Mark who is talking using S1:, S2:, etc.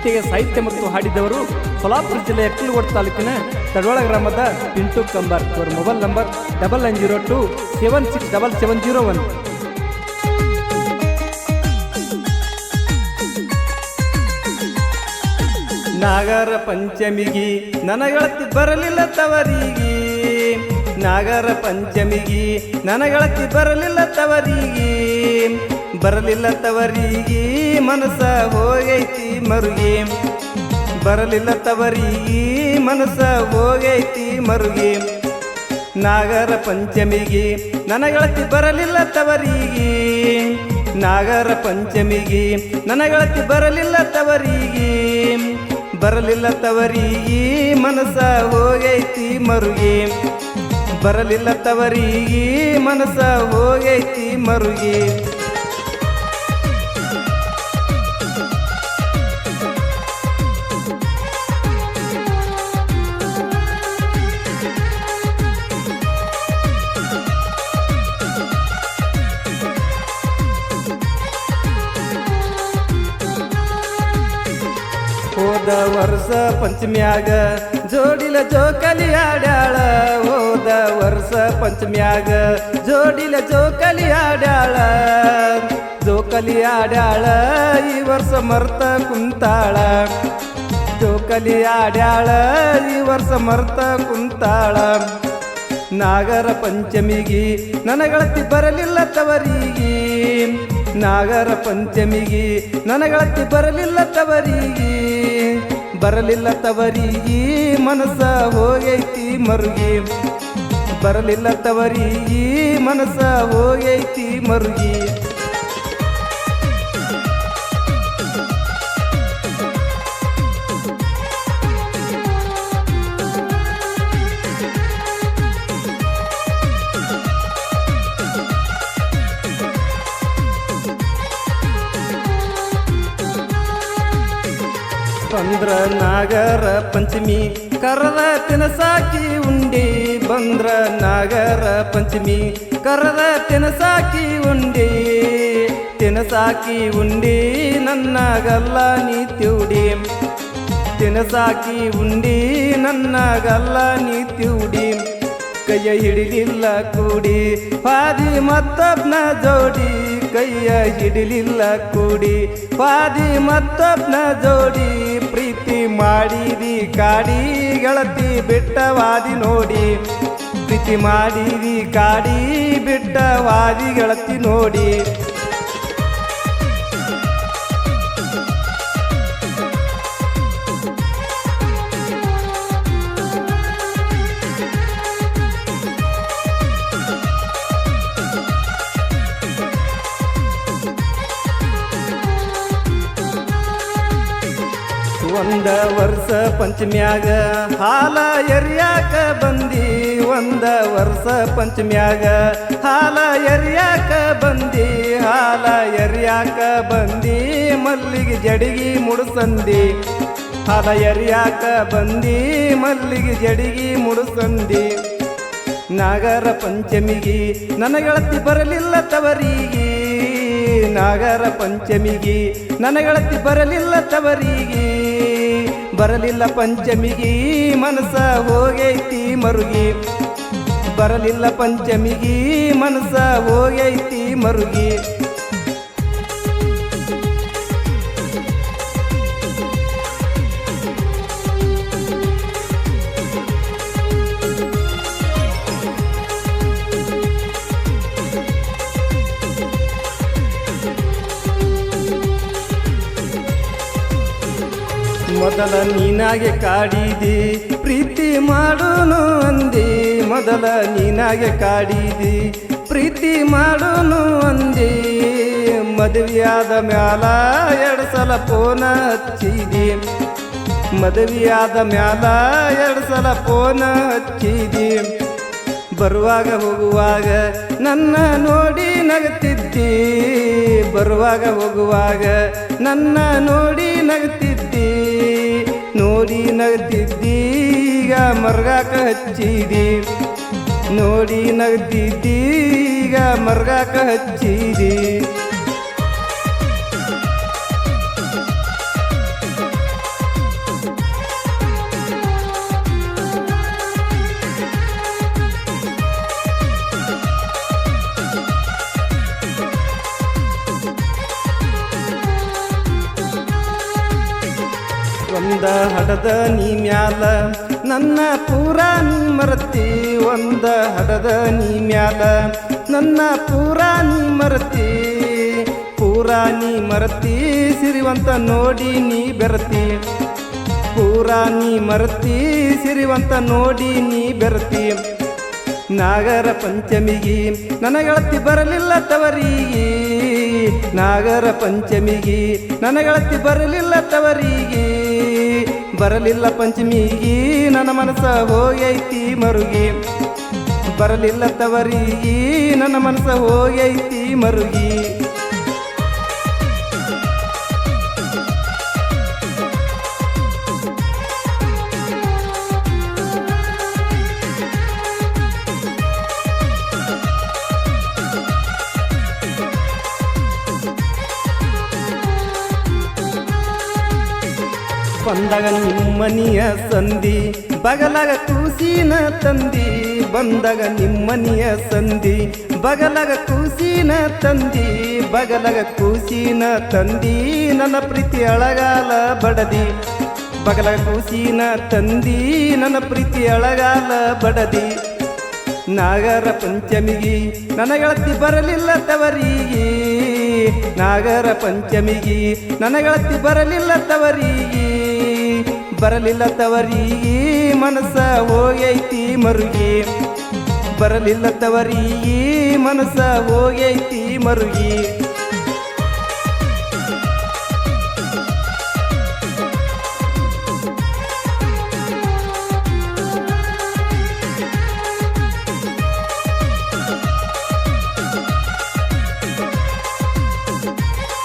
S1: ಗೀತೆಗೆ ಸಾಹಿತ್ಯ ಮತ್ತು ಹಾಡಿದವರು ಸೋಲಾಪುರ ಜಿಲ್ಲೆಯ ಕುಲಗೋಡ ತಾಲೂಕಿನ ತಡವಾಳ ಗ್ರಾಮದ ಪಿಂಟು ಕಂಬಾರ್. ಇವರ ಮೊಬೈಲ್ ನಂಬರ್ 9902767701. ನಾಗರ ಪಂಚಮಿಗಿ ನನಗಳತಿ ಬರಲಿಲ್ಲ ತವರಿಗೆ, ನಾಗರ ಪಂಚಮಿಗಿ ನನಗಳತಿ ಬರಲಿಲ್ಲ ತವರಿಗೆ, ಬರಲಿಲ್ಲ ತವರಿಗೆ ಮನಸ ಹೋಗೈತಿ ಮರುಗಿ, ಬರಲಿಲ್ಲ ತವರಿಗೆ ಮನಸ ಹೋಗೈತಿ ಮರುಗಿ. ನಾಗರ ಪಂಚಮಿಗಿ ನನಗಳತಿ ಬರಲಿಲ್ಲ ತವರಿಗೆ, ನಾಗರ ಪಂಚಮಿಗಿ ನನಗಳತಿ ಬರಲಿಲ್ಲ ತವರಿಗೆ, ಬರಲಿಲ್ಲ ತವರಿಗೆ ಮನಸ ಹೋಗೈತಿ ಮರುಗಿ, ಬರಲಿಲ್ಲ ತವರಿಗೆ ಮನಸ ಹೋಗೈತಿ ಮರುಗಿ. ಹೋದ ವರ್ಷ ಪಂಚಮ್ಯಾಗ ಜೋಡಿಲ ಜೋಕಲಿ ಆಡ್ಯಾಳ, ಹೋದ ವರ್ಷ ಪಂಚಮ್ಯಾಗ ಜೋಡಿಲ ಜೋಕಲಿ ಆಡ್ಯಾಳ, ಜೋಕಲಿ ಆಡ್ಯಾಳ ಈ ವರ್ಷ ಮರ್ತ ಕುಂತಾಳ, ಜೋಕಲಿ ಆಡ್ಯಾಳ ಈ ವರ್ಷ ಮರ್ತ ಕುಂತಾಳ. ನಾಗರ ಪಂಚಮಿಗಿ ನನಗಳತಿ ಬರಲಿಲ್ಲ ತವರಿಗೆ, ನಾಗರ ಪಂಚಮಿಗಿ ನನಗಳತಿ ಬರಲಿಲ್ಲ ತವರಿಗೆ, ಬರಲಿಲ್ಲ ತವರಿಗೆ ಮನಸ ಹೋಗೈತಿ ಮರುಗಿ, ಬರಲಿಲ್ಲ ತವರಿಗೆ ಮನಸ ಹೋಗೈತಿ ಮರುಗಿ. ಬಂದ್ರ ನಾಗರ ಪಂಚಮಿ ಕರದ ತಿನಸಾಕಿ ಉಂಡಿ, ಬಂದ್ರ ನಾಗರ ಪಂಚಮಿ ಕರದ ತಿನಸಾಕಿ ಉಂಡಿ, ತಿನಸಾಕಿ ಉಂಡಿ ನನ್ನ ಗಲ್ಲ ನೀ ತಿವುಡಿ, ತಿನಸಾಕಿ ಉಂಡಿ ನನ್ನ ಗಲ್ಲ ನೀ ತಿವುಡಿ. ಕೈಯ ಹಿಡಿಲಿಲ್ಲ ಕೂಡಿ ಪಾದಿ ಮತ್ತೊಬ್ನ ಜೋಡಿ, ಕೈಯ ಹಿಡಿಲಿಲ್ಲ ಕೂಡಿ ಪಾದಿ ಮತ್ತೊಬ್ನ ಜೋಡಿ. ಪ್ರೀತಿ ಮಾಡಿದಿ ಕಾಡಿ ಗೆಳತಿ ಬಿಟ್ಟವಾದಿ ನೋಡಿ, ಪ್ರೀತಿ ಮಾಡಿದಿ ಕಾಡಿ ಬಿಟ್ಟವಾದಿ ಗೆಳತಿ ನೋಡಿ. ಒಂದ ವರ್ಷ ಪಂಚಮ್ಯಾಗ ಹಾಲ ಎರಿಯಾಕ ಬಂದಿ, ಒಂದ ವರ್ಷ ಪಂಚಮ್ಯಾಗ ಹಾಲ ಎರಿಯಾಕ ಬಂದಿ, ಹಾಲ ಎರಿಯಾಕ ಬಂದಿ ಮಲ್ಲಿಗೆ ಜಡಿಗಿ ಮುಡುಸಂದಿ, ಹಾಲ ಎರಿಯಾಕ ಬಂದಿ ಮಲ್ಲಿಗೆ ಜಡಿಗಿ ಮುಡುಸಂದಿ. ನಾಗರ ಪಂಚಮಿಗಿ ನನಗಳತಿ ಬರಲಿಲ್ಲ ತವರಿಗೆ, ನಾಗರ ಪಂಚಮಿಗಿ ನನಗಳತಿ ಬರಲಿಲ್ಲ ತವರಿಗೆ, ಬರಲಿಲ್ಲ ಪಂಚಮಿಗಿ ಮನಸ ಹೋಗೈತಿ ಮರುಗಿ, ಬರಲಿಲ್ಲ ಪಂಚಮಿಗಿ ಮನಸ ಹೋಗೈತಿ ಮರುಗಿ. ಮೊದಲ ನೀನಾಗೆ ಕಾಡಿದಿ ಪ್ರೀತಿ ಮಾಡೋನು ಅಂದಿ, ಮೊದಲ ನೀನಾಗೆ ಕಾಡಿದಿ ಪ್ರೀತಿ ಮಾಡೋನು ಅಂದಿ. ಮದುವೆಯಾದ ಮ್ಯಾಲ 2 ಸಲ ಫೋನ ಹಚ್ಚಿದಿ, ಮದುವೆಯಾದ ಮ್ಯಾಲ 2 ಸಲ ಫೋನ ಹಚ್ಚಿದಿ. ಬರುವಾಗ ಹೋಗುವಾಗ ನನ್ನ ನೋಡಿ ನಗತಿದ್ದಿ, ಬರುವಾಗ ಹೋಗುವಾಗ ನನ್ನ ನೋಡಿ ನಗತಿದ್ದಿ, ನೋಡಿ ನಗತಿದ್ದಿ ಈಗ ಮರ್ಗಾಕ ಹಚ್ಚಿದಿ, ನೋಡಿ ನಗತಿದ್ದಿ ಈಗ ಮರ್ಗಾಕ ಹಚ್ಚಿದಿ. ಒಂದ ಹಡದ ನೀ ಮ್ಯಾಲ ನನ್ನ ಪೂರ ನೀ ಮರತಿ ಒಂದ ಹಡದ ನೀ ಮ್ಯಾಲ ನನ್ನ ಪೂರ ನೀ ಮರತಿ ಪೂರ ನೀ ಮರತಿ ಸಿರಿವಂತ ನೋಡಿ ನೀ ಬೆರತಿ ಪೂರ ನೀ ಮರತಿ ಸಿರಿವಂತ ನೋಡಿ ನೀ ಬೆರತಿ ನಾಗರ ಪಂಚಮಿಗಿ ನನಗಳತಿ ಬರಲಿಲ್ಲ ತವರಿಗೆ ನಾಗರ ಪಂಚಮಿಗಿ ನನಗಳತಿ ಬರಲಿಲ್ಲ ತವರಿಗೆ ಬರಲಿಲ್ಲ ಪಂಚಮಿಗಿ ನನ್ನ ಮನಸ ಹೋಗೈತಿ ಮರುಗಿ ಬರಲಿಲ್ಲ ತವರಿಗೆ ನನ್ನ ಮನಸ ಹೋಗೈತಿ ಮರುಗಿ ಬಂದಾಗ ನಿಮ್ಮನಿಯ ಸಂಧಿ ಬಗಲಗ ಕೂಸಿನ ತಂದಿ ಬಂದಾಗ ನಿಮ್ಮನಿಯ ಸಂಧಿ ಬಗಲಗ ಕೂಸಿನ ತಂದಿ ಬಗಲಗ ಕೂಸಿನ ತಂದಿ ನನ್ನ ಪ್ರೀತಿ ಅಳಗಾಲ ಬಡದಿ ಬಗಲಗ ಕೂಸಿನ ತಂದಿ ನನ್ನ ಪ್ರೀತಿ ಅಳಗಾಲ ಬಡದಿ ನಾಗರ ಪಂಚಮಿಗಿ ನನಗಳತಿ ಬರಲಿಲ್ಲ ತವರಿಗೆ ನಾಗರ ಪಂಚಮಿಗಿ ನನಗಳತಿ ಬರಲಿಲ್ಲ ತವರಿಗೆ ಬರಲಿಲ್ಲ ತವರಿಗೆ ಮನಸ ಹೋಗೈತಿ ಮರುಗಿ ಬರಲಿಲ್ಲ ತವರಿಗೆ ಮನಸ ಹೋಗೈತಿ ಮರುಗಿ